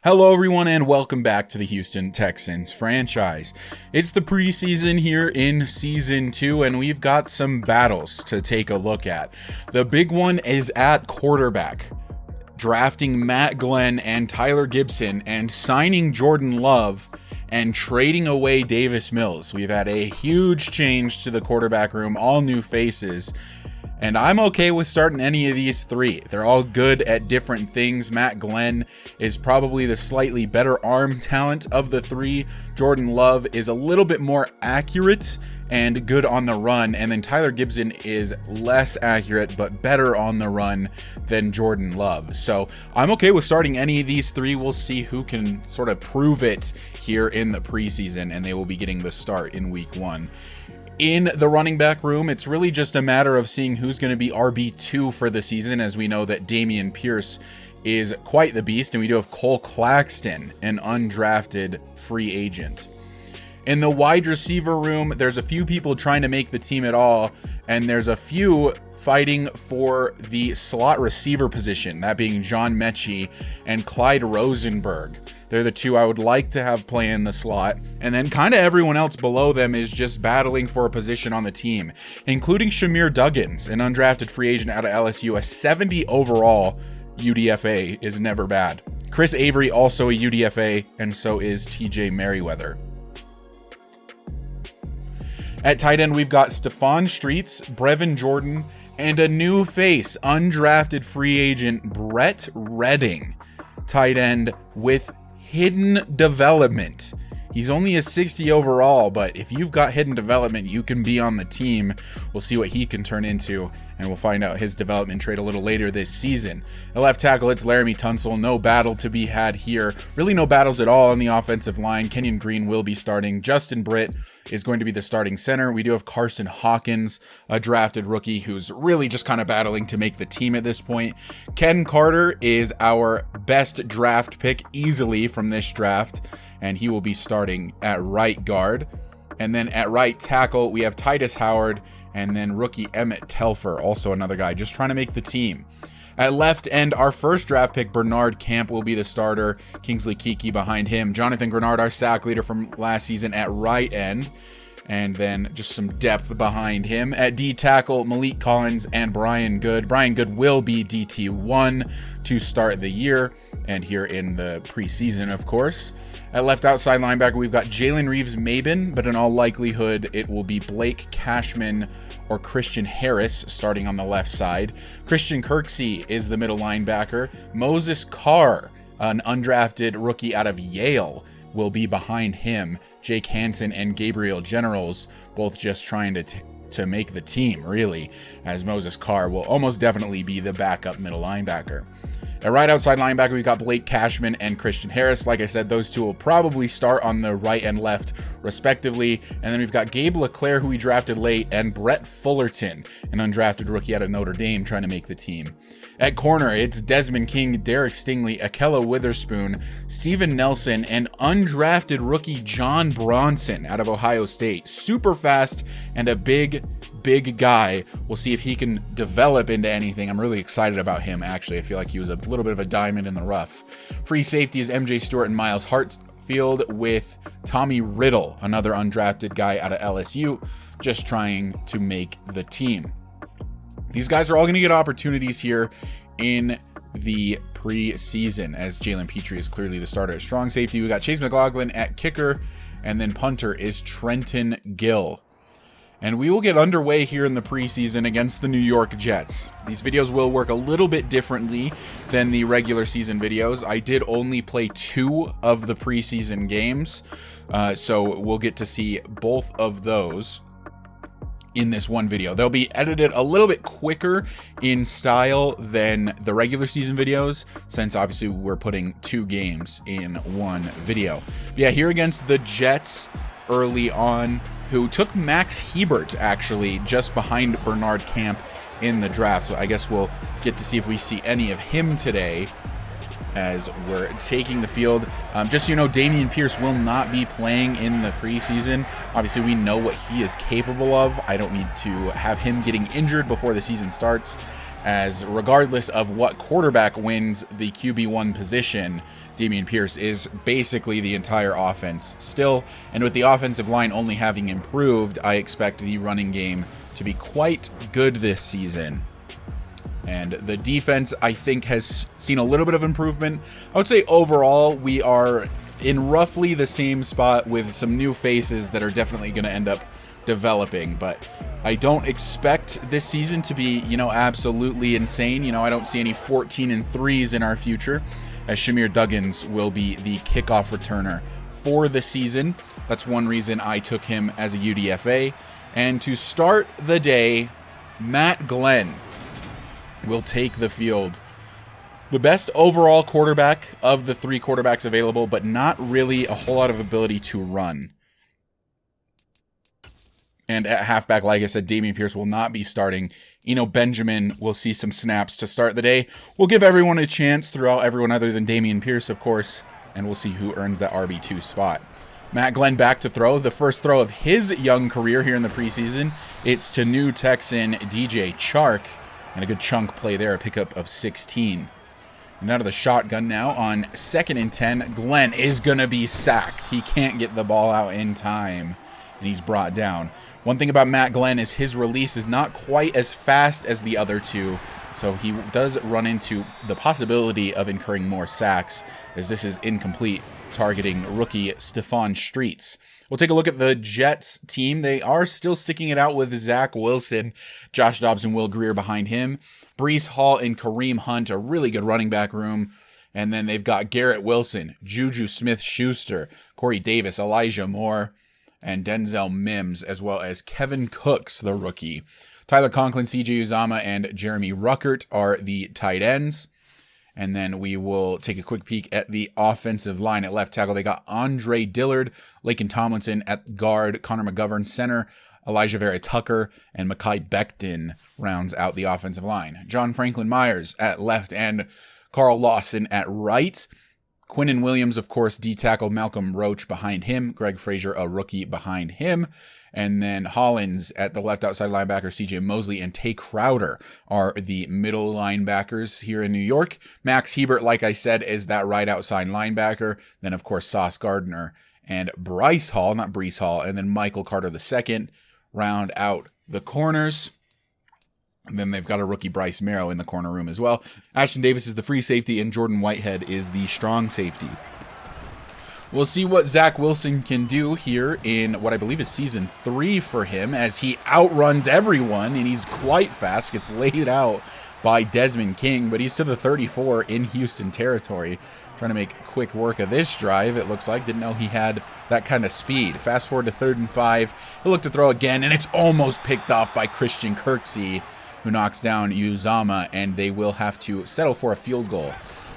Hello everyone and welcome back to the Houston Texans franchise. It's the preseason here in season 2 and we've got some battles to take a look at. The big one is at quarterback. Drafting Matt Glenn and Tyler Gibson and signing Jordan Love and trading away Davis Mills. We've had a huge change to the quarterback room, all new faces. And I'm okay with starting any of these three. They're all good at different things. Matt Glenn is probably the slightly better arm talent of the three. Jordan Love is a little bit more accurate and good on the run. And then Tyler Gibson is less accurate but better on the run than Jordan Love. So I'm okay with starting any of these three. We'll see who can sort of prove it here in the preseason, and they will be getting the start in week 1. In the running back room, it's really just a matter of seeing who's going to be RB2 for the season, as we know that Dameon Pierce is quite the beast, and we do have Cole Claxton, an undrafted free agent. In the wide receiver room, there's a few people trying to make the team at all, and there's a few fighting for the slot receiver position, that being John Mechie and Clyde Rosenberg. They're the two I would like to have play in the slot. And then kind of everyone else below them is just battling for a position on the team, including Shamir Duggins, an undrafted free agent out of LSU. A 70 overall UDFA is never bad. Chris Avery, also a UDFA, and so is TJ Merriweather. At tight end, we've got Stephon Streets, Brevin Jordan, and a new face, undrafted free agent Brett Redding. Tight end with hidden development. He's only a 60 overall, but if you've got hidden development, you can be on the team. We'll see what he can turn into, and we'll find out his development trait a little later this season. At left tackle, it's Laramie Tunsil. No battle to be had here. Really no battles at all on the offensive line. Kenyon Green will be starting. Justin Britt is going to be the starting center. We do have Carson Hawkins, a drafted rookie who's really just kind of battling to make the team at this point. Ken Carter is our best draft pick easily from this draft, and he will be starting at right guard. And then at right tackle, we have Titus Howard, and then rookie Emmett Telfer, also another guy just trying to make the team. At left end, our first draft pick, Bernard Camp, will be the starter. Kingsley Keke behind him. Jonathan Grenard, our sack leader from last season, at right end. And then just some depth behind him. At D tackle, Malik Collins and Brian Good. Brian Good will be DT1 to start the year, and here in the preseason, of course. At left outside linebacker, we've got Jalen Reeves-Maybin, but in all likelihood, it will be Blake Cashman or Christian Harris starting on the left side. Christian Kirksey is the middle linebacker. Moses Carr, an undrafted rookie out of Yale, will be behind him. Jake Hansen and Gabriel Generals, both just trying to make the team, really, as Moses Carr will almost definitely be the backup middle linebacker. At right outside linebacker, we've got Blake Cashman and Christian Harris. Like I said, those two will probably start on the right and left, respectively. And then we've got Gabe LeClaire, who we drafted late, and Brett Fullerton, an undrafted rookie out of Notre Dame, trying to make the team. At corner, it's Desmond King, Derek Stingley, Akella Witherspoon, Steven Nelson, and undrafted rookie John Bronson out of Ohio State. Super fast and a big guy. We'll see if he can develop into anything. I'm really excited about him, actually. I feel like he was a little bit of a diamond in the rough. Free safety is MJ Stewart and Miles Hartfield, with Tommy Riddle, another undrafted guy out of LSU, just trying to make the team. These guys are all going to get opportunities here in the preseason, as Jalen Petrie is clearly the starter at strong safety. We got Chase McLaughlin at kicker, and then punter is Trenton Gill. And we will get underway here in the preseason against the New York Jets. These videos will work a little bit differently than the regular season videos. I did only play 2 of the preseason games, so we'll get to see both of those in this one video. They'll be edited a little bit quicker in style than the regular season videos, since obviously we're putting 2 games in one video. But yeah, here against the Jets early on, who took Max Hebert actually just behind Bernard Camp in the draft. So I guess we'll get to see if we see any of him today as we're taking the field. Just so you know, Dameon Pierce will not be playing in the preseason. Obviously, we know what he is capable of. I don't need to have him getting injured before the season starts, as regardless of what quarterback wins the QB1 position, Dameon Pierce is basically the entire offense still. And with the offensive line only having improved, I expect the running game to be quite good this season. And the defense, I think, has seen a little bit of improvement. I would say overall, we are in roughly the same spot with some new faces that are definitely going to end up developing. But I don't expect this season to be, absolutely insane. I don't see any 14-3s in our future, as Shamir Duggins will be the kickoff returner for the season. That's one reason I took him as a UDFA. And to start the day, Matt Glenn will take the field. The best overall quarterback of the 3 quarterbacks available, but not really a whole lot of ability to run. And at halfback, like I said, Dameon Pierce will not be starting. Eno Benjamin will see some snaps to start the day. We'll give everyone a chance throughout, everyone other than Dameon Pierce, of course, and we'll see who earns that RB2 spot. Matt Glenn back to throw. The first throw of his young career here in the preseason. It's to new Texan DJ Chark. And a good chunk play there, a pickup of 16. And out of the shotgun now on 2nd and 10. Glenn is going to be sacked. He can't get the ball out in time. And he's brought down. One thing about Matt Glenn is his release is not quite as fast as the other two. So he does run into the possibility of incurring more sacks, as this is incomplete, targeting rookie Stephon Streets. We'll take a look at the Jets team. They are still sticking it out with Zach Wilson, Josh Dobbs and Will Grier behind him. Breece Hall and Kareem Hunt, a really good running back room. And then they've got Garrett Wilson, Juju Smith-Schuster, Corey Davis, Elijah Moore, and Denzel Mims, as well as Kevin Cooks, the rookie. Tyler Conklin, CJ Uzama, and Jeremy Ruckert are the tight ends. And then we will take a quick peek at the offensive line. At left tackle, they got Andre Dillard, Laken Tomlinson at guard, Connor McGovern center, Elijah Vera Tucker, and Mekhi Becton rounds out the offensive line. John Franklin Myers at left and Carl Lawson at right. Quinnen Williams, of course, D-tackle, Malcolm Roach behind him, Greg Frazier, a rookie, behind him. And then Hollins at the left outside linebacker, CJ Mosley and Tay Crowder are the middle linebackers here in New York. Max Hebert, like I said, is that right outside linebacker. Then, of course, Sauce Gardner and Breece Hall, and then Michael Carter II round out the corners. And then they've got a rookie Bryce Merrow in the corner room as well. Ashton Davis is the free safety, and Jordan Whitehead is the strong safety. We'll see what Zach Wilson can do here in what I believe is season 3 for him, as he outruns everyone, and he's quite fast. Gets laid out by Desmond King, but he's to the 34 in Houston territory. Trying to make quick work of this drive, it looks like. Didn't know he had that kind of speed. Fast forward to 3rd and 5. He'll look to throw again, and it's almost picked off by Christian Kirksey, who knocks down Uzama, and they will have to settle for a field goal.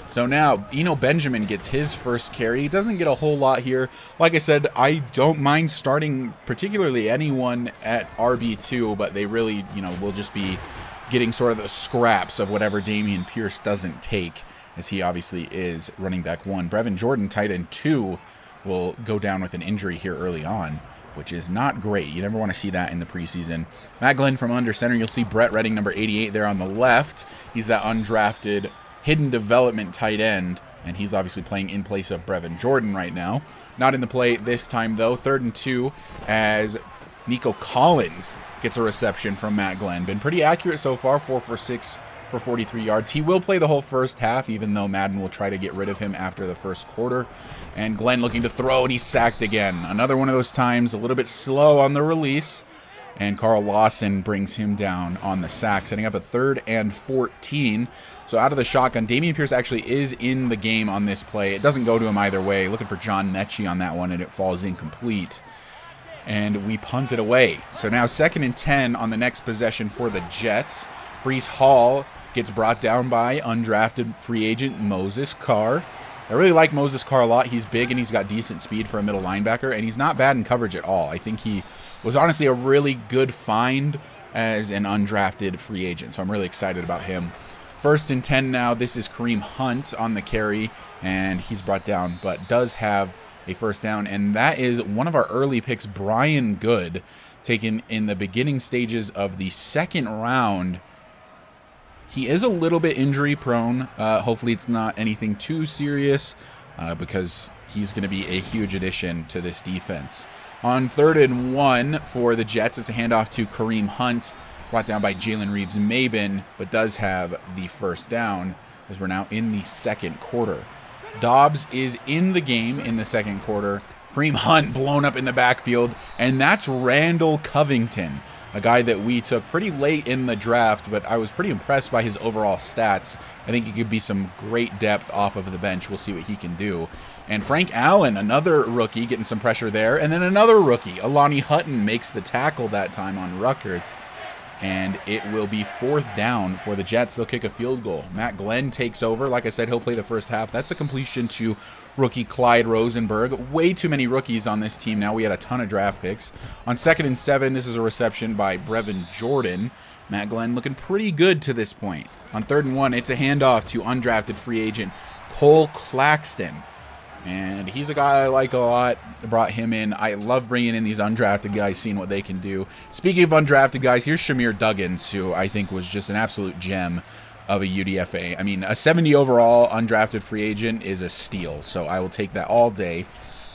So now, Eno Benjamin gets his first carry. He doesn't get a whole lot here. Like I said, I don't mind starting particularly anyone at RB2, but they really, will just be getting sort of the scraps of whatever Dameon Pierce doesn't take, as he obviously is running back 1. Brevin Jordan, tight end 2, will go down with an injury here early on, which is not great. You never want to see that in the preseason. Matt Glenn from under center. You'll see Brett Redding, number 88, there on the left. He's that undrafted hidden development tight end, and he's obviously playing in place of Brevin Jordan right now. Not in the play this time, though. 3rd and 2 as Nico Collins gets a reception from Matt Glenn. Been pretty accurate so far, 4 for 6 for 43 yards. He will play the whole first half, even though Madden will try to get rid of him after the first quarter. And Glenn looking to throw, and he's sacked again. Another one of those times, a little bit slow on the release. And Carl Lawson brings him down on the sack, setting up a 3rd and 14. So out of the shotgun, Dameon Pierce actually is in the game on this play. It doesn't go to him either way. Looking for John Mechie on that one, and it falls incomplete. And we punt it away. So now 2nd and 10 on the next possession for the Jets. Breece Hall gets brought down by undrafted free agent Moses Carr. I really like Moses Carr a lot. He's big and he's got decent speed for a middle linebacker, and he's not bad in coverage at all. I think he was honestly a really good find as an undrafted free agent, so I'm really excited about him. 1st and 10 now. This is Kareem Hunt on the carry, and he's brought down, but does have a first down, and that is one of our early picks, Brian Good, taken in the beginning stages of the 2nd round. He is a little bit injury prone. Hopefully it's not anything too serious. because he's going to be a huge addition to this defense. On 3rd and 1 for the Jets, it's a handoff to Kareem Hunt, brought down by Jalen Reeves-Maybin, but does have the first down as we're now in the second quarter. Dobbs is in the game in the second quarter. Kareem Hunt blown up in the backfield, and that's Randall Covington, a guy that we took pretty late in the draft, but I was pretty impressed by his overall stats. I think he could be some great depth off of the bench. We'll see what he can do. And Frank Allen, another rookie, getting some pressure there. And then another rookie, Alani Hutton, makes the tackle that time on Ruckert. And it will be 4th down for the Jets. They'll kick a field goal. Matt Glenn takes over. Like I said, he'll play the first half. That's a completion to rookie Clyde Rosenberg. Way too many rookies on this team now. We had a ton of draft picks. On 2nd and 7, this is a reception by Brevin Jordan. Matt Glenn looking pretty good to this point. On 3rd and 1, it's a handoff to undrafted free agent Cole Claxton. And he's a guy I like a lot. I brought him in. I love bringing in these undrafted guys, seeing what they can do. Speaking of undrafted guys, here's Shamir Duggins, who I think was just an absolute gem of a UDFA. I mean, a 70 overall undrafted free agent is a steal, so I will take that all day.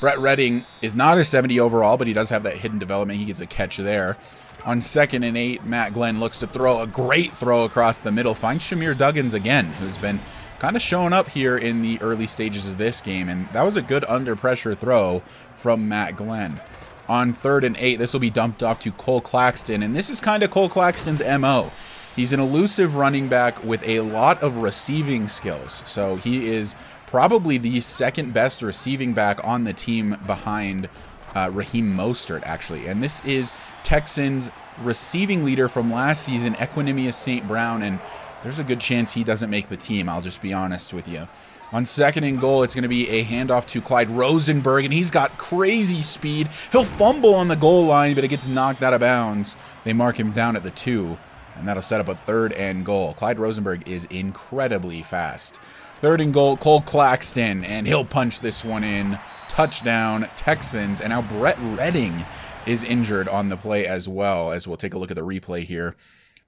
Brett Redding is not a 70 overall, but he does have that hidden development. He gets a catch there. On 2nd and 8, Matt Glenn looks to throw a great throw across the middle. Finds Shamir Duggins again, who's been kind of showing up here in the early stages of this game, and that was a good under pressure throw from Matt Glenn. On 3rd and 8, this will be dumped off to Cole Claxton, and this is kind of Cole Claxton's MO. He's an elusive running back with a lot of receiving skills, so he is probably the 2nd best receiving back on the team behind Raheem Mostert, actually. And this is Texans receiving leader from last season, Equanimous St. Brown, and there's a good chance he doesn't make the team, I'll just be honest with you. On 2nd and goal, it's going to be a handoff to Clyde Rosenberg, and he's got crazy speed. He'll fumble on the goal line, but it gets knocked out of bounds. They mark him down at the 2, and that'll set up a 3rd and goal. Clyde Rosenberg is incredibly fast. 3rd and goal, Cole Claxton, and he'll punch this one in. Touchdown, Texans, and now Brett Redding is injured on the play as well, as we'll take a look at the replay here.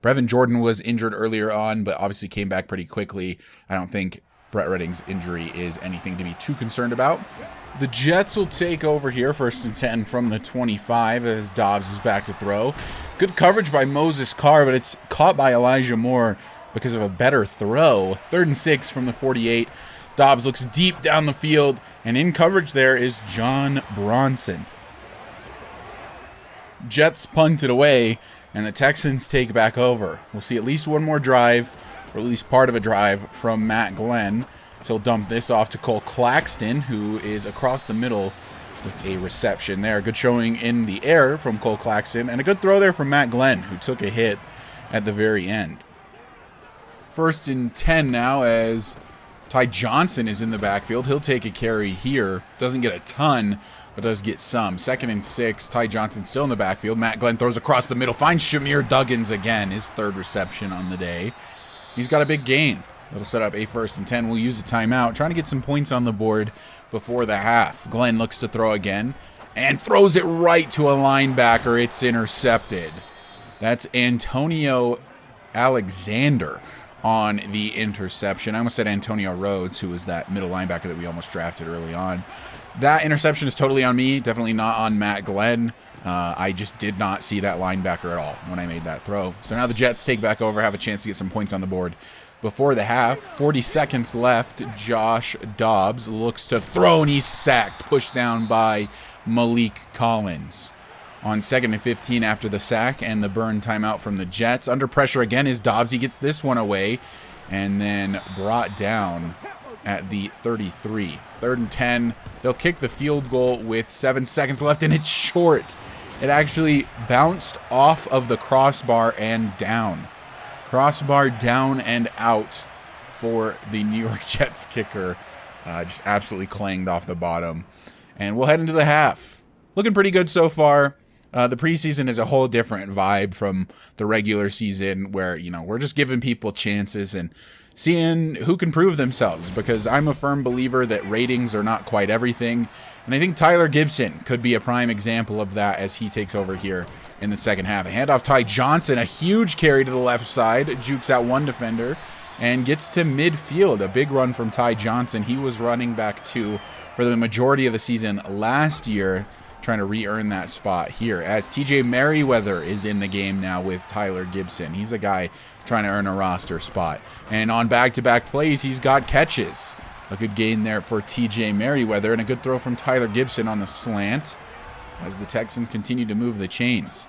Brevin Jordan was injured earlier on, but obviously came back pretty quickly. I don't think Brett Redding's injury is anything to be too concerned about. The Jets will take over here, 1st and 10 from the 25 as Dobbs is back to throw. Good coverage by Moses Carr, but it's caught by Elijah Moore because of a better throw. 3rd and 6 from the 48. Dobbs looks deep down the field, and in coverage there is John Bronson. Jets punt it away, and the Texans take back over. We'll see at least one more drive, or at least part of a drive, from Matt Glenn. So he'll dump this off to Cole Claxton, who is across the middle with a reception there. Good showing in the air from Cole Claxton, and a good throw there from Matt Glenn, who took a hit at the very end. 1st and 10 now as Ty Johnson is in the backfield. He'll take a carry here. Doesn't get a ton, but does get some. 2nd and 6. Ty Johnson still in the backfield. Matt Glenn throws across the middle. Finds Shamir Duggins again. His 3rd reception on the day. He's got a big gain. That'll set up a 1st and 10. We'll use a timeout. Trying to get some points on the board before the half. Glenn looks to throw again and throws it right to a linebacker. It's intercepted. That's Antonio Alexander on the interception. I almost said Antonio Rhodes, who was that middle linebacker that we almost drafted early on. That interception is totally on me, definitely not on Matt Glenn. I just did not see that linebacker at all when I made that throw. So now the Jets take back over, have a chance to get some points on the board before the half. 40 seconds left. Josh Dobbs looks to throw, and he's sacked, pushed down by Malik Collins. On 2nd and 15 after the sack and the burn timeout from the Jets. Under pressure again is Dobbs. He gets this one away and then brought down at the 33. 3rd and 10. They'll kick the field goal with 7 seconds left, and it's short. It actually bounced off of the crossbar and down. Crossbar down and out for the New York Jets kicker. Just absolutely clanged off the bottom. And we'll head into the half. Looking pretty good so far. The preseason is a whole different vibe from the regular season where, we're just giving people chances and seeing who can prove themselves, because I'm a firm believer that ratings are not quite everything. And I think Tyler Gibson could be a prime example of that as he takes over here in the second half. A handoff, Ty Johnson, a huge carry to the left side, jukes out one defender, and gets to midfield. A big run from Ty Johnson. He was running back 2 for the majority of the season last year, trying to re-earn that spot here, as TJ Merriweather is in the game now with Tyler Gibson. He's a guy trying to earn a roster spot. And on back-to-back plays, he's got catches. A good gain there for TJ Merriweather, and a good throw from Tyler Gibson on the slant as the Texans continue to move the chains.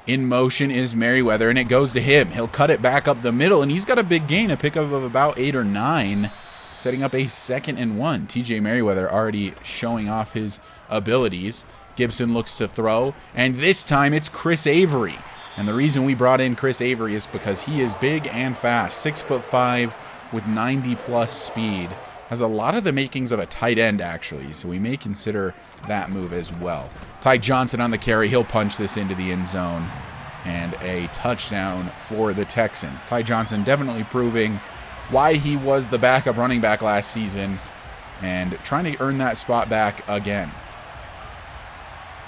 In motion is Merriweather, and it goes to him. He'll cut it back up the middle, and he's got a big gain, a pickup of about 8 or 9, setting up a 2nd and 1. TJ Merriweather already showing off his abilities. Gibson looks to throw, and this time it's Chris Avery. And the reason we brought in Chris Avery is because he is big and fast, 6'5" with 90+ speed. Has a lot of the makings of a tight end, actually, so we may consider that move as well. Ty Johnson on the carry. He'll punch this into the end zone, and a touchdown for the Texans. Ty Johnson definitely proving why he was the backup running back last season and trying to earn that spot back again.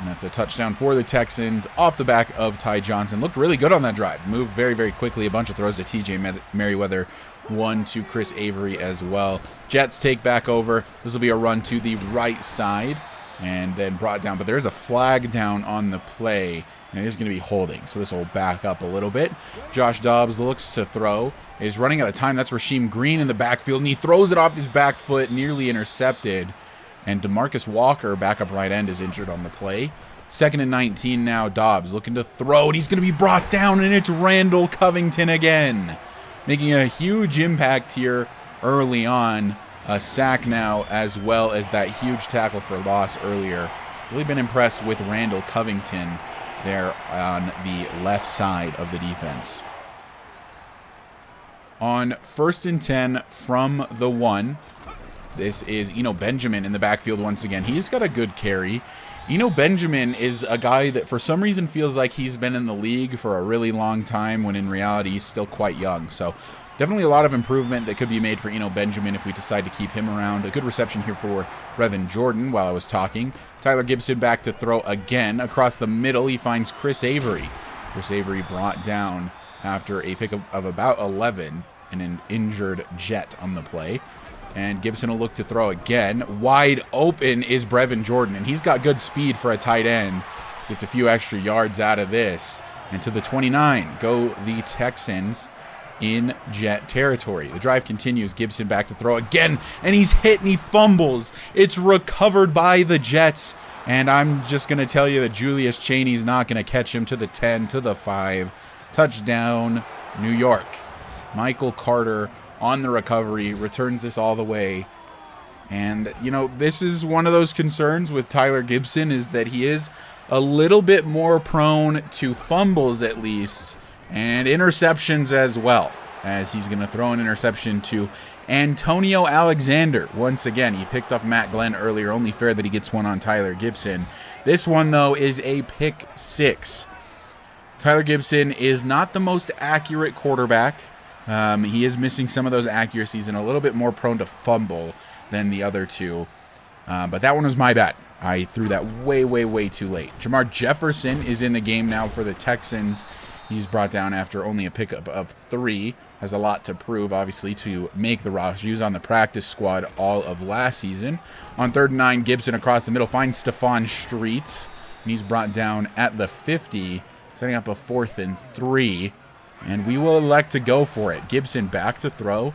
And that's a touchdown for the Texans off the back of Ty Johnson. Looked really good on that drive. Moved very, very quickly. A bunch of throws to TJ Merriweather. One to Chris Avery as well. Jets take back over. This will be a run to the right side and then brought down. But there's a flag down on the play, and it is going to be holding. So this will back up a little bit. Josh Dobbs looks to throw. Is running out of time. That's Rasheem Green in the backfield, and he throws it off his back foot, nearly intercepted. And DeMarcus Walker, backup right end, is injured on the play. 2nd and 19 now. Dobbs looking to throw, and he's going to be brought down, and it's Randall Covington again, making a huge impact here early on. A sack now, as well as that huge tackle for loss earlier. Really been impressed with Randall Covington there on the left side of the defense. On 1st and 10 from the 1. This is Eno Benjamin in the backfield once again. He's got a good carry. Eno Benjamin is a guy that for some reason feels like he's been in the league for a really long time, when in reality he's still quite young. So definitely a lot of improvement that could be made for Eno Benjamin if we decide to keep him around. A good reception here for Brevin Jordan while I was talking. Tyler Gibson back to throw again. Across the middle, he finds Chris Avery. Chris Avery brought down after a pick of about 11 and an injured Jet on the play. And Gibson will look to throw again. Wide open is Brevin Jordan, and he's got good speed for a tight end. Gets a few extra yards out of this. And to the 29 go the Texans in Jet territory. The drive continues. Gibson back to throw again, and he's hit and he fumbles. It's recovered by the Jets, and I'm just going to tell you that Julius Chaney's not going to catch him. To the 10, to the 5. Touchdown, New York. Michael Carter on the recovery, returns this all the way. And, you know, this is one of those concerns with Tyler Gibson, is that he is a little bit more prone to fumbles, at least, and interceptions as well, as he's going to throw an interception to Antonio Alexander. Once again, he picked off Matt Glenn earlier. Only fair that he gets one on Tyler Gibson. This one, though, is a pick 6. Tyler Gibson is not the most accurate quarterback. He is missing some of those accuracies and a little bit more prone to fumble than the other two. But that one was my bad. I threw that way, way, way too late. Jamar Jefferson is in the game now for the Texans. He's brought down after only a pickup of 3. Has a lot to prove, obviously, to make the roster. He was on the practice squad all of last season. On 3rd and 9, Gibson across the middle finds Stephon Streets. And he's brought down at the 50, setting up a 4th and 3. And we will elect to go for it. Gibson back to throw,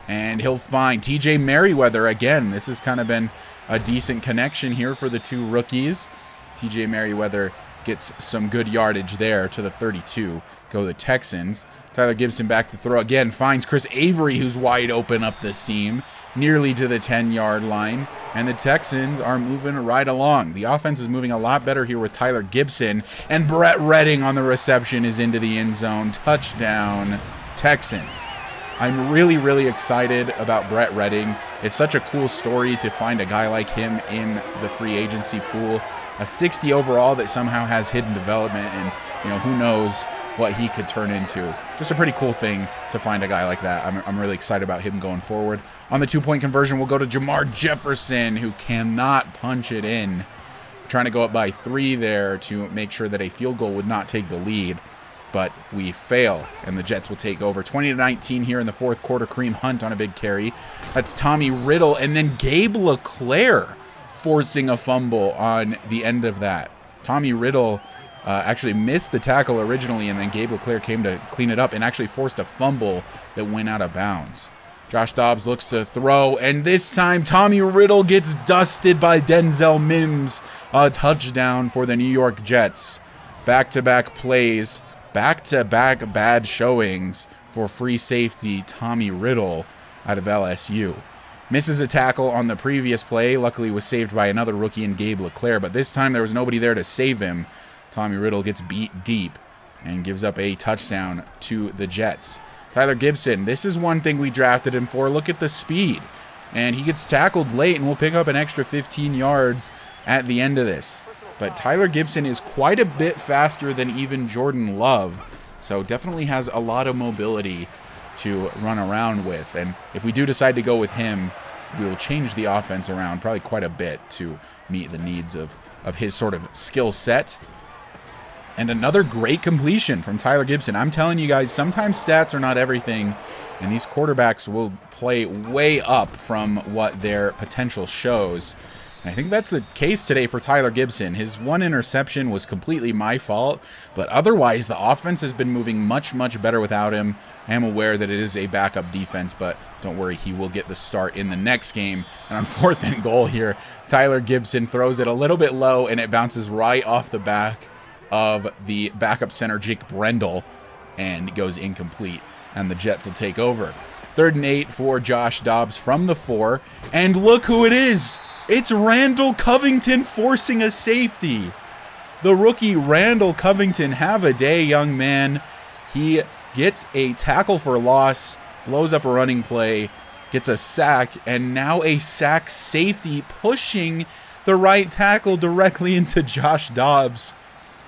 and he'll find TJ Merriweather again. This has kind of been a decent connection here for the two rookies. TJ Merriweather gets some good yardage there. To the 32 go the Texans. Tyler Gibson back to throw again. Finds Chris Avery, who's wide open up the seam, nearly to the 10-yard line. And the Texans are moving right along. The offense is moving a lot better here with Tyler Gibson. And Brett Redding on the reception is into the end zone. Touchdown, Texans. I'm really, really excited about Brett Redding. It's such a cool story to find a guy like him in the free agency pool. A 60 overall that somehow has hidden development, and, you know, who knows what he could turn into. Just a pretty cool thing to find a guy like that. I'm really excited about him going forward. On the 2-point conversion, we'll go to Jamar Jefferson, who cannot punch it in. Trying to go up by 3 there to make sure that a field goal would not take the lead. but we fail, and the Jets will take over 20-19 here in the fourth quarter. Kareem Hunt on a big carry. That's Tommy Riddle, and then Gabe LeClaire forcing a fumble on the end of that. Tommy Riddle actually missed the tackle originally, and then Gabe LeClaire came to clean it up and actually forced a fumble that went out of bounds. Josh Dobbs looks to throw, and this time Tommy Riddle gets dusted by Denzel Mims. A touchdown for the New York Jets. Back-to-back plays, back-to-back bad showings for free safety Tommy Riddle out of LSU. Misses a tackle on the previous play. Luckily was saved by another rookie in Gabe LeClaire, but this time there was nobody there to save him. Tommy Riddle gets beat deep and gives up a touchdown to the Jets. Tyler Gibson, this is one thing we drafted him for. Look at the speed. And he gets tackled late, and we'll pick up an extra 15 yards at the end of this. But Tyler Gibson is quite a bit faster than even Jordan Love, so definitely has a lot of mobility to run around with. And if we do decide to go with him, we will change the offense around probably quite a bit to meet the needs of his sort of skill set. And another great completion from Tyler Gibson. I'm telling you guys, sometimes stats are not everything, and these quarterbacks will play way up from what their potential shows. And I think that's the case today for Tyler Gibson. His one interception was completely my fault, but otherwise the offense has been moving much, much better without him. I am aware that it is a backup defense, but don't worry, he will get the start in the next game. And on 4th and goal here, Tyler Gibson throws it a little bit low, and it bounces right off the back of the backup center Jake Brendel and goes incomplete, and the Jets will take over. 3rd and 8 for Josh Dobbs from the 4, and look who it is. It's Randall Covington forcing a safety. The rookie Randall Covington, have a day, young man. He gets a tackle for loss, blows up a running play, gets a sack, and now a sack safety pushing the right tackle directly into Josh Dobbs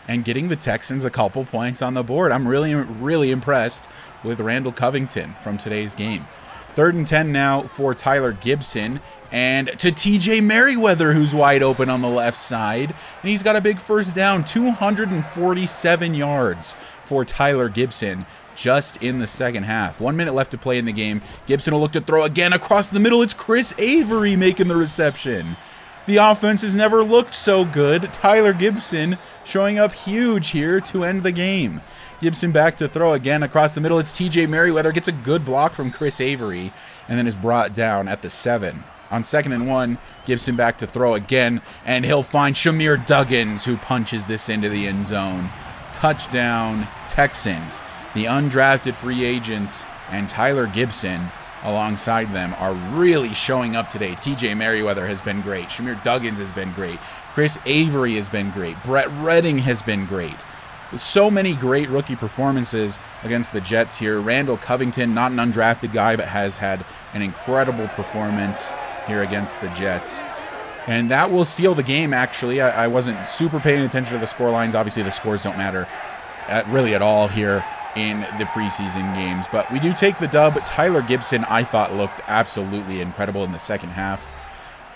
and getting the Texans a couple points on the board. I'm really, really impressed with Randall Covington from today's game. 3rd and 10 now for Tyler Gibson, and to TJ Merriweather, who's wide open on the left side, and he's got a big first down. 247 yards for Tyler Gibson just in the second half. 1 minute left to play in the game. Gibson will look to throw again across the middle. It's Chris Avery making the reception. The offense has never looked so good. Tyler Gibson showing up huge here to end the game. Gibson back to throw again across the middle. It's TJ Merriweather. Gets a good block from Chris Avery and then is brought down at the 7. On 2nd and 1, Gibson back to throw again, and he'll find Shamir Duggins, who punches this into the end zone. Touchdown, Texans. The undrafted free agents and Tyler Gibson alongside them are really showing up today. TJ Merriweather has been great. Shamir Duggins has been great. Chris Avery has been great. Brett Redding has been great. So many great rookie performances against the Jets here. Randall Covington, not an undrafted guy, but has had an incredible performance here against the Jets. And that will seal the game, actually. I wasn't super paying attention to the score lines. Obviously, the scores don't matter really at all here in the preseason games, but we do take the dub. Tyler Gibson, I thought, looked absolutely incredible in the second half.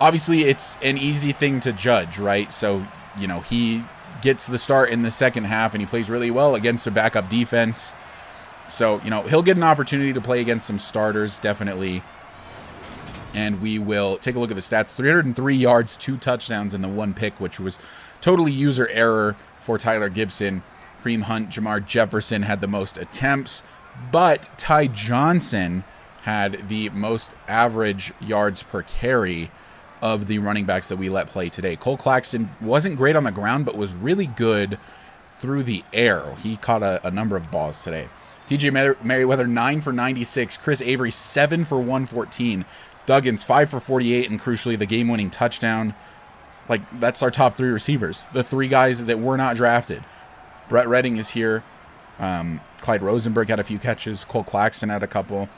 Obviously, it's an easy thing to judge, right? So, you know, he gets the start in the second half, and he plays really well against a backup defense. So, you know, he'll get an opportunity to play against some starters, definitely. And we will take a look at the stats. 303 yards, 2 touchdowns, and the 1 pick, which was totally user error for Tyler Gibson. Kareem Hunt, Jamar Jefferson had the most attempts, but Ty Johnson had the most average yards per carry of the running backs that we let play today. Cole Claxton wasn't great on the ground, but was really good through the air. He caught a number of balls today. TJ Merriweather, 9 for 96. Chris Avery, 7 for 114. Duggins, 5 for 48, and crucially, the game-winning touchdown. Like, that's our top 3 receivers. The 3 guys that were not drafted. Brett Redding is here. Clyde Rosenberg had a few catches. Cole Claxton had a couple.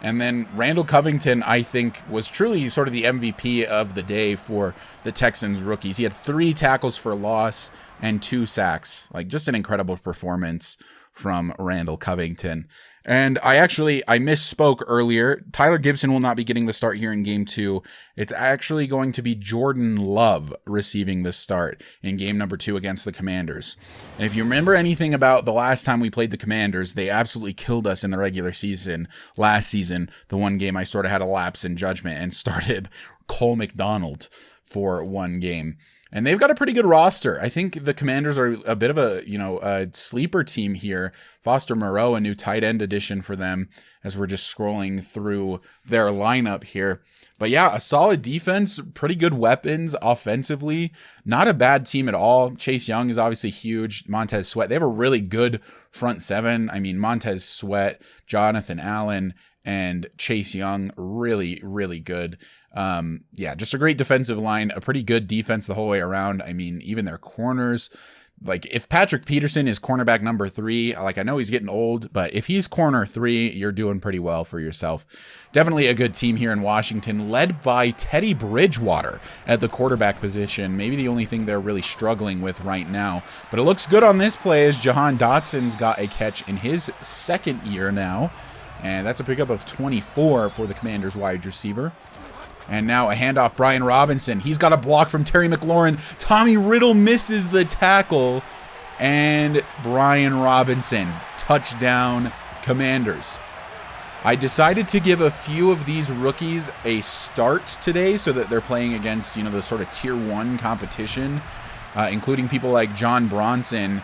And then Randall Covington, I think, was truly sort of the MVP of the day for the Texans rookies. He had 3 tackles for loss and 2 sacks. Like, just an incredible performance from Randall Covington. And I misspoke earlier. Tyler Gibson will not be getting the start here in game 2. It's actually going to be Jordan Love receiving the start in game number 2 against the Commanders. And if you remember anything about the last time we played the Commanders, they absolutely killed us in the regular season. Last season, the one game I sort of had a lapse in judgment and started Cole McDonald for one game. And they've got a pretty good roster. I think the Commanders are a bit of a sleeper team here. Foster Moreau, a new tight end addition for them as we're just scrolling through their lineup here. But yeah, a solid defense, pretty good weapons offensively. Not a bad team at all. Chase Young is obviously huge. Montez Sweat. They have a really good front seven. I mean, Montez Sweat, Jonathan Allen, and Chase Young, really, really good. Just a great defensive line, a pretty good defense the whole way around. I mean, even their corners, like if Patrick Peterson is cornerback number 3, like I know he's getting old, but if he's corner 3, you're doing pretty well for yourself. Definitely a good team here in Washington, led by Teddy Bridgewater at the quarterback position. Maybe the only thing they're really struggling with right now, but it looks good on this play as Jahan Dotson's got a catch in his second year now. And that's a pickup of 24 for the Commanders wide receiver. And now a handoff, Brian Robinson. He's got a block from Terry McLaurin. Tommy Riddle misses the tackle. And Brian Robinson, touchdown Commanders. I decided to give a few of these rookies a start today so that they're playing against, the sort of tier 1 competition, including people like John Bronson,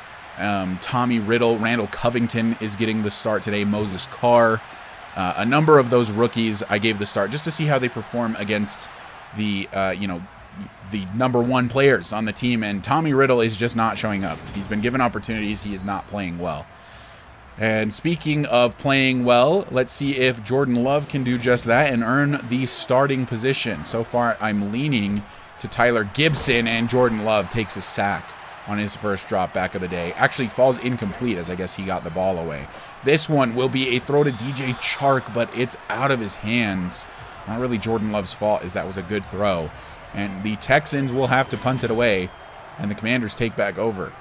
Tommy Riddle, Randall Covington is getting the start today, Moses Carr. A number of those rookies I gave the start just to see how they perform against the number 1 players on the team. And Tommy Riddle is just not showing up. He's been given opportunities. He is not playing well. And speaking of playing well, let's see if Jordan Love can do just that and earn the starting position. So far, I'm leaning to Tyler Gibson, and Jordan Love takes a sack on his first drop back of the day. Actually falls incomplete as I guess he got the ball away. This one will be a throw to DJ Chark, but it's out of his hands. Not really Jordan Love's fault, as that was a good throw. And the Texans will have to punt it away, and the Commanders take back over.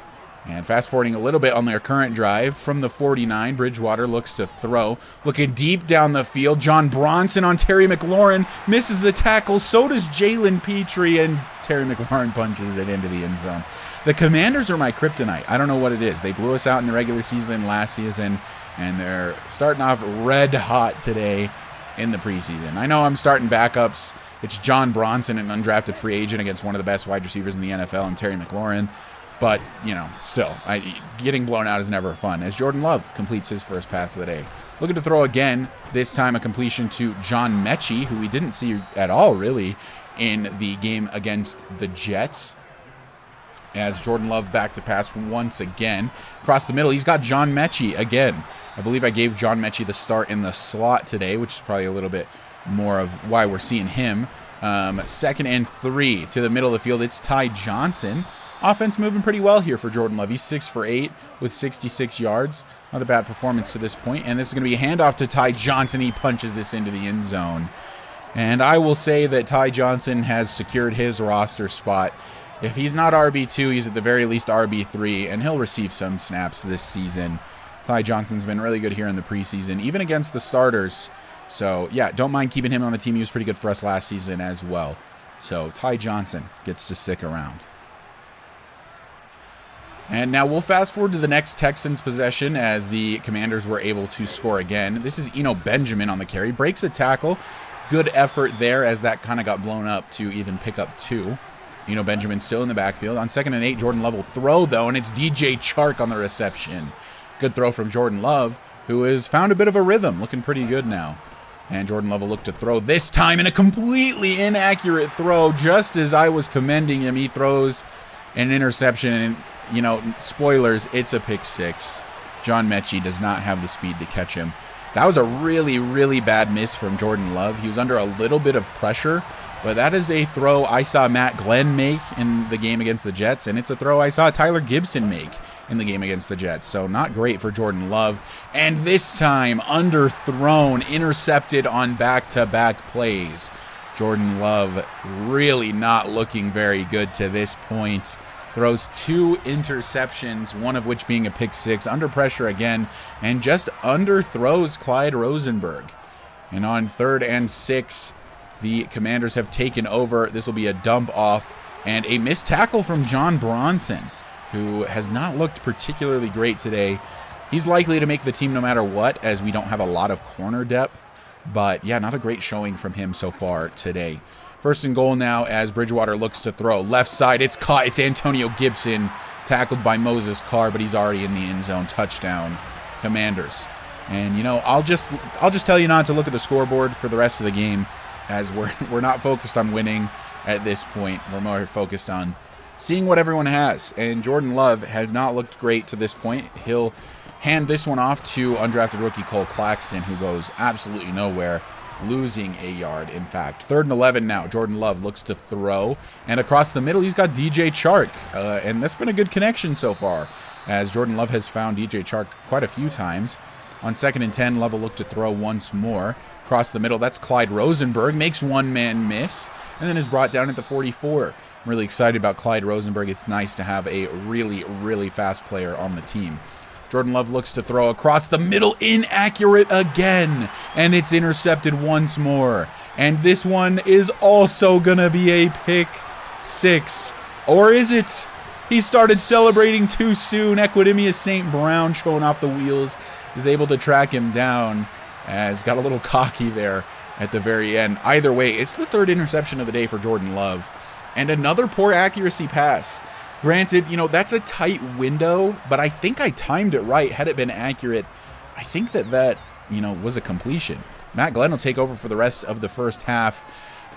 And fast forwarding a little bit on their current drive, from the 49, Bridgewater looks to throw. Looking deep down the field, John Bronson on Terry McLaurin, misses the tackle. So does Jalen Petrie, and Terry McLaurin punches it into the end zone. The Commanders are my kryptonite. I don't know what it is. They blew us out in the regular season last season, and they're starting off red hot today in the preseason. I know I'm starting backups. It's John Bronson, an undrafted free agent, against one of the best wide receivers in the NFL, and Terry McLaurin. But, still, getting blown out is never fun, as Jordan Love completes his first pass of the day. Looking to throw again, this time a completion to John Mechie, who we didn't see at all, really, in the game against the Jets. As Jordan Love back to pass once again. Across the middle, he's got John Mechie again. I believe I gave John Mechie the start in the slot today, which is probably a little bit more of why we're seeing him. 2nd and 3 to the middle of the field. It's Ty Johnson. Offense moving pretty well here for Jordan Love. He's 6 for 8 with 66 yards. Not a bad performance to this point. And this is going to be a handoff to Ty Johnson. He punches this into the end zone. And I will say that Ty Johnson has secured his roster spot. If he's not RB2, he's at the very least RB3, and he'll receive some snaps this season. Ty Johnson's been really good here in the preseason, even against the starters. So, yeah, don't mind keeping him on the team. He was pretty good for us last season as well. So, Ty Johnson gets to stick around. And now we'll fast forward to the next Texans possession as the Commanders were able to score again. This is Eno Benjamin on the carry. Breaks a tackle. Good effort there as that kind of got blown up to even pick up 2. Eno Benjamin still in the backfield. On 2nd and 8, Jordan Love will throw, though, and it's DJ Chark on the reception. Good throw from Jordan Love, who has found a bit of a rhythm, looking pretty good now. And Jordan Love will look to throw this time, and a completely inaccurate throw. Just as I was commending him, he throws an interception, and, spoilers, it's a pick 6. John Mechie does not have the speed to catch him. That was a really, really bad miss from Jordan Love. He was under a little bit of pressure, but that is a throw I saw Matt Glenn make in the game against the Jets, and it's a throw I saw Tyler Gibson make in the game against the Jets. So not great for Jordan Love. And this time, underthrown, intercepted on back-to-back plays. Jordan Love really not looking very good to this point. throws 2 interceptions, one of which being a pick 6, under pressure again, and just underthrows Clyde Rosenberg. And on 3rd and 6, the Commanders have taken over. This will be a dump off and a missed tackle from John Bronson, who has not looked particularly great today. He's likely to make the team no matter what, as we don't have a lot of corner depth. But yeah, not a great showing from him so far today. 1st and goal now as Bridgewater looks to throw. Left side, it's caught. It's Antonio Gibson, tackled by Moses Carr, but he's already in the end zone. Touchdown, Commanders. And you know, I'll just tell you not to look at the scoreboard for the rest of the game, as we're not focused on winning at this point. We're more focused on seeing what everyone has. And Jordan Love has not looked great to this point. He'll hand this one off to undrafted rookie Cole Claxton, who goes absolutely nowhere, losing a yard, in fact. 3rd and 11 now. Jordan Love looks to throw, and across the middle, he's got DJ Chark, and that's been a good connection so far, as Jordan Love has found DJ Chark quite a few times. On 2nd and 10, Love will look to throw once more. Across the middle, that's Clyde Rosenberg, makes one man miss, and then is brought down at the 44. I'm really excited about Clyde Rosenberg. It's nice to have a really, really fast player on the team. Jordan Love looks to throw across the middle, inaccurate again, and it's intercepted once more. And this one is also going to be a pick 6. Or is it? He started celebrating too soon. Equidemius St. Brown, showing off the wheels, is able to track him down, as got a little cocky there at the very end. Either way, it's the 3rd interception of the day for Jordan Love. And another poor accuracy pass. Granted, you know, that's a tight window, but I think I timed it right. Had it been accurate, I think that, you know, was a completion. Matt Glenn will take over for the rest of the first half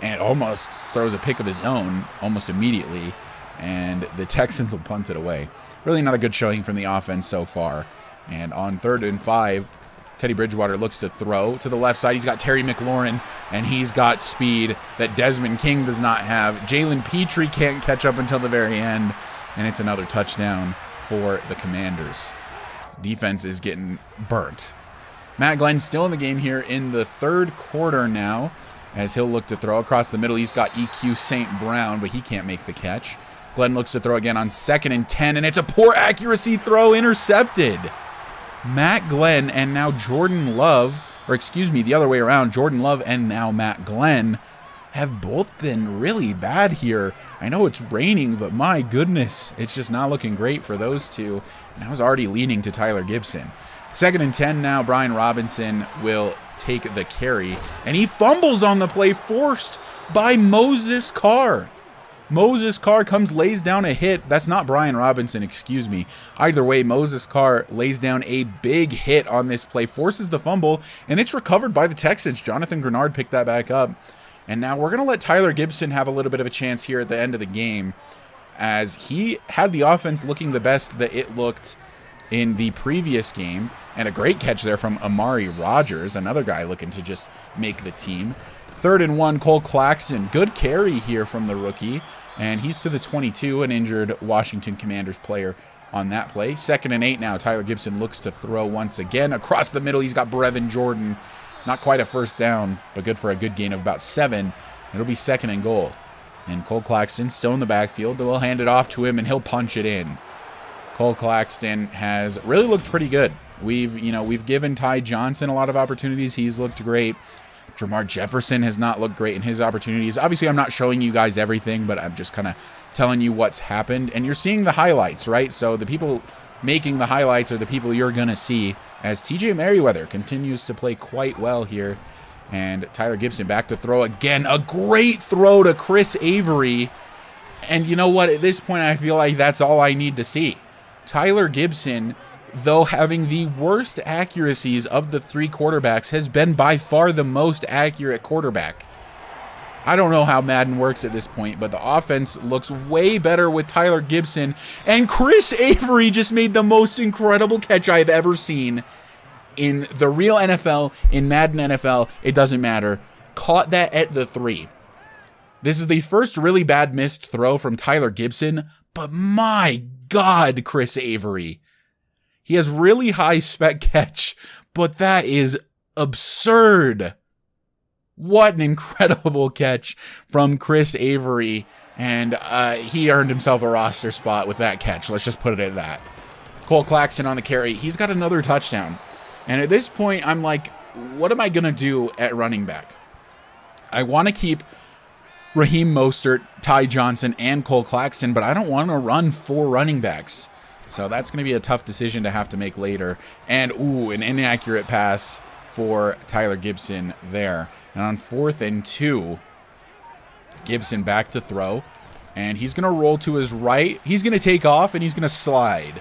and almost throws a pick of his own almost immediately, and the Texans will punt it away. Really not a good showing from the offense so far. And on 3rd and 5, Teddy Bridgewater looks to throw to the left side. He's got Terry McLaurin, and he's got speed that Desmond King does not have. Jalen Petrie can't catch up until the very end, and it's another touchdown for the Commanders. Defense is getting burnt. Matt Glenn still in the game here in the 3rd quarter now, as he'll look to throw across the middle. He's got EQ St. Brown, but he can't make the catch. Glenn looks to throw again on 2nd and 10, and it's a poor accuracy throw, intercepted. Matt Glenn and now Jordan Love, or excuse me, the other way around, Jordan Love and now Matt Glenn have both been really bad here. I know it's raining, but my goodness, it's just not looking great for those two. And I was already leaning to Tyler Gibson. 2nd and 10 now, Brian Robinson will take the carry, and he fumbles on the play, forced by Moses Carr. Moses Carr lays down a hit. That's not Brian Robinson, excuse me. Either way, Moses Carr lays down a big hit on this play, forces the fumble, and it's recovered by the Texans. Jonathan Grenard picked that back up. And now we're going to let Tyler Gibson have a little bit of a chance here at the end of the game, as he had the offense looking the best that it looked in the previous game. And a great catch there from Amari Rogers, another guy looking to just make the team. 3rd and 1, Cole Claxton. Good carry here from the rookie. And he's to the 22, an injured Washington Commanders player on that play. 2nd and 8 now. Tyler Gibson looks to throw once again. Across the middle, he's got Brevin Jordan. Not quite a first down, but good for a good gain of about 7. It'll be 2nd and goal. And Cole Claxton still in the backfield. We'll hand it off to him, and he'll punch it in. Cole Claxton has really looked pretty good. We've given Ty Johnson a lot of opportunities. He's looked great. Jamar Jefferson has not looked great in his opportunities. Obviously, I'm not showing you guys everything, but I'm just kind of telling you what's happened. And you're seeing the highlights, right? So the people making the highlights are the people you're going to see, as TJ Merriweather continues to play quite well here. And Tyler Gibson back to throw again. A great throw to Chris Avery. And you know what? At this point, I feel like that's all I need to see. Tyler Gibson, though having the worst accuracies of the 3 quarterbacks, has been by far the most accurate quarterback. I don't know how Madden works at this point, but the offense looks way better with Tyler Gibson. And Chris Avery just made the most incredible catch I've ever seen in the real NFL, in Madden NFL. It doesn't matter. Caught that at the 3. This is the first really bad missed throw from Tyler Gibson, but my God, Chris Avery. He has really high spec catch, but that is absurd. What an incredible catch from Chris Avery. And he earned himself a roster spot with that catch. Let's just put it at that. Cole Claxton on the carry. He's got another touchdown. And at this point, I'm like, what am I going to do at running back? I want to keep Raheem Mostert, Ty Johnson, and Cole Claxton, but I don't want to run 4 running backs. So that's going to be a tough decision to have to make later. And, ooh, an inaccurate pass for Tyler Gibson there. And on 4th and 2, Gibson back to throw. And he's going to roll to his right. He's going to take off, and he's going to slide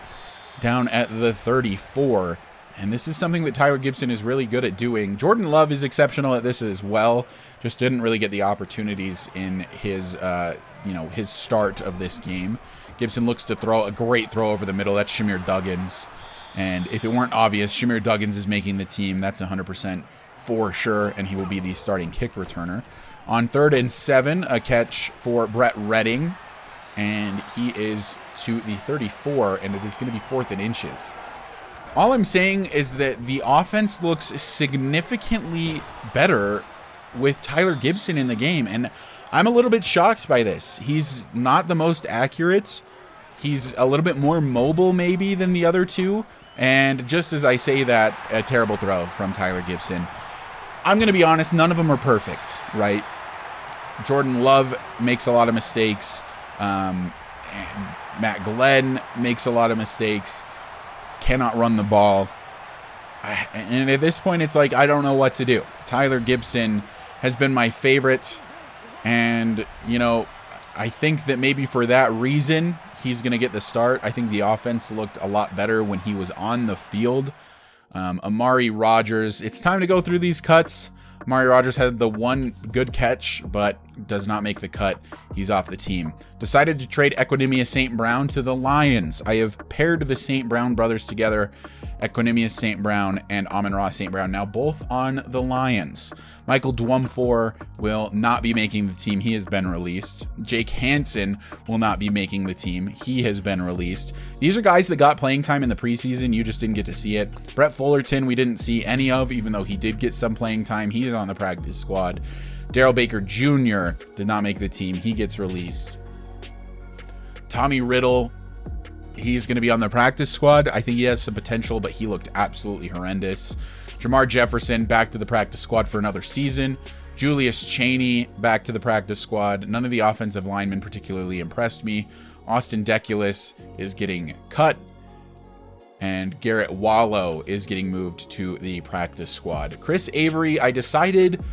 down at the 34. And this is something that Tyler Gibson is really good at doing. Jordan Love is exceptional at this as well. Just didn't really get the opportunities in his, his start of this game. Gibson looks to throw a great throw over the middle. That's Shamir Duggins. And if it weren't obvious, Shamir Duggins is making the team. That's 100% for sure, and he will be the starting kick returner. On 3rd and 7, a catch for Brett Redding, and he is to the 34, and it is going to be 4th and inches. All I'm saying is that the offense looks significantly better with Tyler Gibson in the game, and I'm a little bit shocked by this. He's not the most accurate. He's a little bit more mobile maybe than the other two, and just as I say that, a terrible throw from Tyler Gibson. I'm going to be honest, none of them are perfect, right? Jordan Love makes a lot of mistakes. And Matt Glenn makes a lot of mistakes. Cannot run the ball. And at this point, it's like, I don't know what to do. Tyler Gibson has been my favorite. And, I think that maybe for that reason, he's going to get the start. I think the offense looked a lot better when he was on the field. Amari Rodgers, it's time to go through these cuts. Amari Rodgers had the one good catch, but does not make the cut. He's off the team. Decided to trade Equanimous St. Brown to the Lions. I have paired the St. Brown brothers together. Equanimous St. Brown and Amon-Ra St. Brown, now both on the Lions. Michael Dwumfor will not be making the team. He has been released. Jake Hansen will not be making the team. He has been released. These are guys that got playing time in the preseason. You just didn't get to see it. Brett Fullerton, we didn't see any of, even though he did get some playing time. He is on the practice squad. Darrell Baker Jr. did not make the team. He gets released. Tommy Riddle, he's going to be on the practice squad. I think he has some potential, but he looked absolutely horrendous. Jamar Jefferson back to the practice squad for another season. Julius Chaney back to the practice squad. None of the offensive linemen particularly impressed me. Austin Deculus is getting cut. And Garrett Wallow is getting moved to the practice squad. Chris Avery, I decided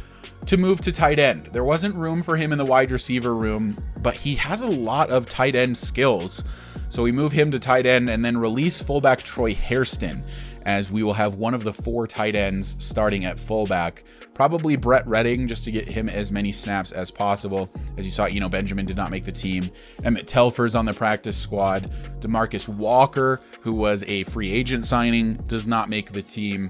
to move to tight end. There wasn't room for him in the wide receiver room, but he has a lot of tight end skills. So we move him to tight end and then release fullback Troy Hairston, as we will have one of the 4 tight ends starting at fullback. Probably Brett Redding, just to get him as many snaps as possible. As you saw, Benjamin did not make the team. Emmett Telfer's on the practice squad. DeMarcus Walker, who was a free agent signing, does not make the team.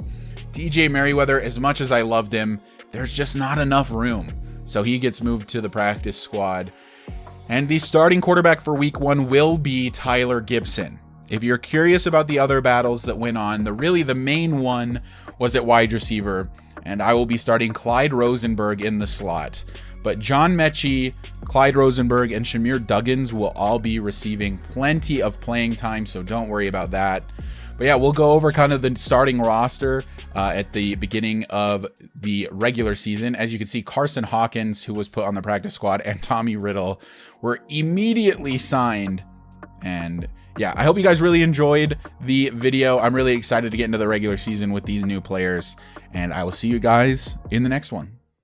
DJ Merriweather, as much as I loved him, there's just not enough room. So he gets moved to the practice squad. And the starting quarterback for week 1 will be Tyler Gibson. If you're curious about the other battles that went on, the main one was at wide receiver, and I will be starting Clyde Rosenberg in the slot. But John Mechie, Clyde Rosenberg, and Shamir Duggins will all be receiving plenty of playing time, so don't worry about that. But yeah, we'll go over kind of the starting roster at the beginning of the regular season. As you can see, Carson Hawkins, who was put on the practice squad, and Tommy Riddle were immediately signed. And yeah, I hope you guys really enjoyed the video. I'm really excited to get into the regular season with these new players, and I will see you guys in the next one.